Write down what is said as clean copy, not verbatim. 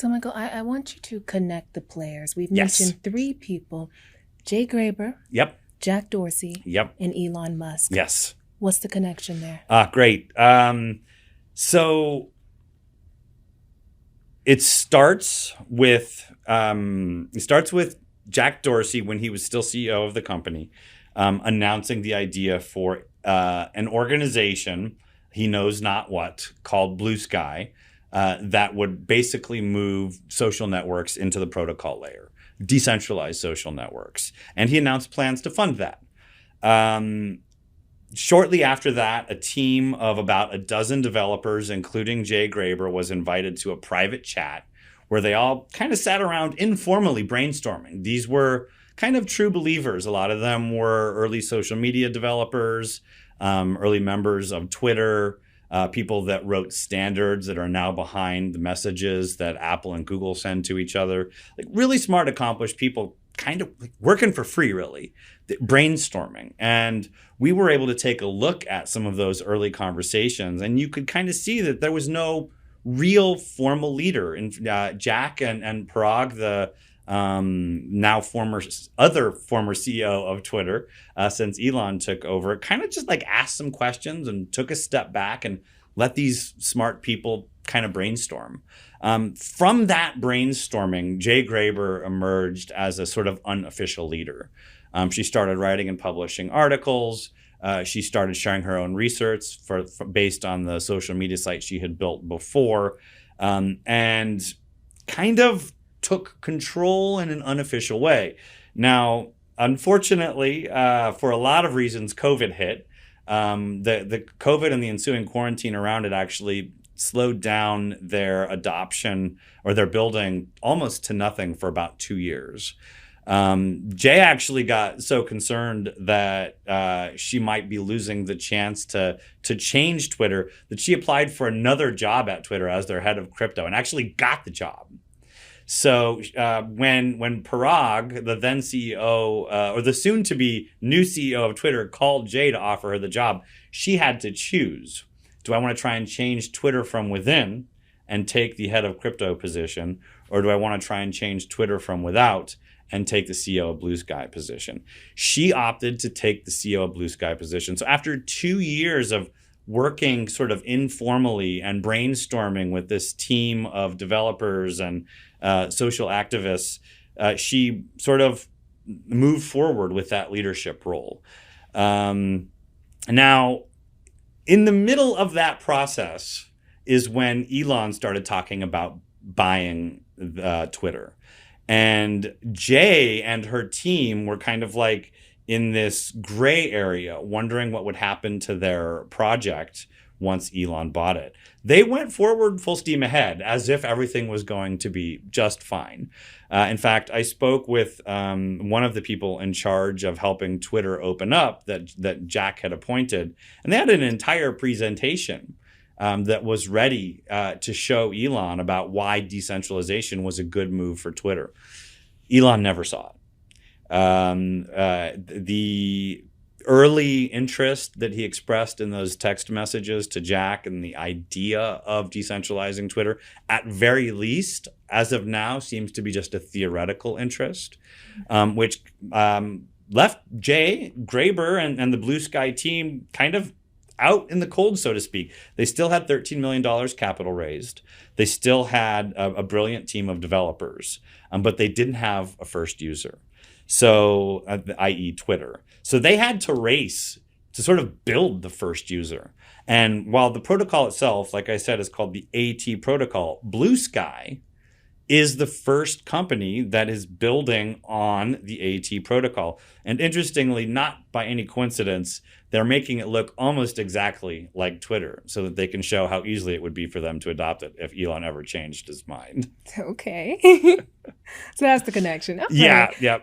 So, Michael, I want you to connect the players. We've Yes. mentioned three people: Jay Graber, Yep. Jack Dorsey, Yep. and Elon Musk. Yes. What's the connection there? Great. So it starts with Jack Dorsey when he was still CEO of the company, announcing the idea for an organization, he knows not what, called Bluesky, that would basically move social networks into the protocol layer, decentralized social networks. And he announced plans to fund that. Shortly after that, a team of about a dozen developers, including Jay Graber, was invited to a private chat where they all kind of sat around informally brainstorming. These were kind of true believers. A lot of them were early social media developers, early members of Twitter, people that wrote standards that are now behind the messages that Apple and Google send to each other. Like really smart, accomplished people kind of working for free, really, brainstorming. And we were able to take a look at some of those early conversations, and you could kind of see that there was no real formal leader. And Jack and Parag, the now former CEO of Twitter, since Elon took over, kind of just like asked some questions and took a step back and let these smart people kind of brainstorm. From that brainstorming, Jay Graber emerged as a sort of unofficial leader. She started writing and publishing articles. She started sharing her own research based on the social media site she had built before, and kind of took control in an unofficial way. Now, unfortunately, for a lot of reasons, COVID hit. The COVID and the ensuing quarantine around it actually slowed down their adoption or their building almost to nothing for about 2 years. Jay actually got so concerned that she might be losing the chance to change Twitter that she applied for another job at Twitter as their head of crypto and actually got the job. So when Parag, the then CEO, or the soon-to-be new CEO of Twitter, called Jay to offer her the job, she had to choose. Do I want to try and change Twitter from within and take the head of crypto position, or do I want to try and change Twitter from without and take the CEO of Bluesky position? She opted to take the CEO of Bluesky position. So after 2 years of working sort of informally and brainstorming with this team of developers and social activists, she sort of moved forward with that leadership role. Now, in the middle of that process is when Elon started talking about buying Twitter. And Jay and her team were kind of like in this gray area, wondering what would happen to their project once Elon bought it. They went forward full steam ahead as if everything was going to be just fine. In fact, I spoke with one of the people in charge of helping Twitter open up that Jack had appointed, and they had an entire presentation that was ready to show Elon about why decentralization was a good move for Twitter. Elon never saw it. The early interest that he expressed in those text messages to Jack and the idea of decentralizing Twitter, at very least, as of now, seems to be just a theoretical interest, which left Jay Graber and the Bluesky team kind of out in the cold, so to speak. They still had $13 million capital raised. They still had a brilliant team of developers, but they didn't have a first user. So, i.e. Twitter. So they had to race to sort of build the first user. And while the protocol itself, like I said, is called the AT protocol, Bluesky is the first company that is building on the AT protocol. And interestingly, not by any coincidence, they're making it look almost exactly like Twitter so that they can show how easily it would be for them to adopt it if Elon ever changed his mind. Okay. So that's the connection. Okay. Yeah.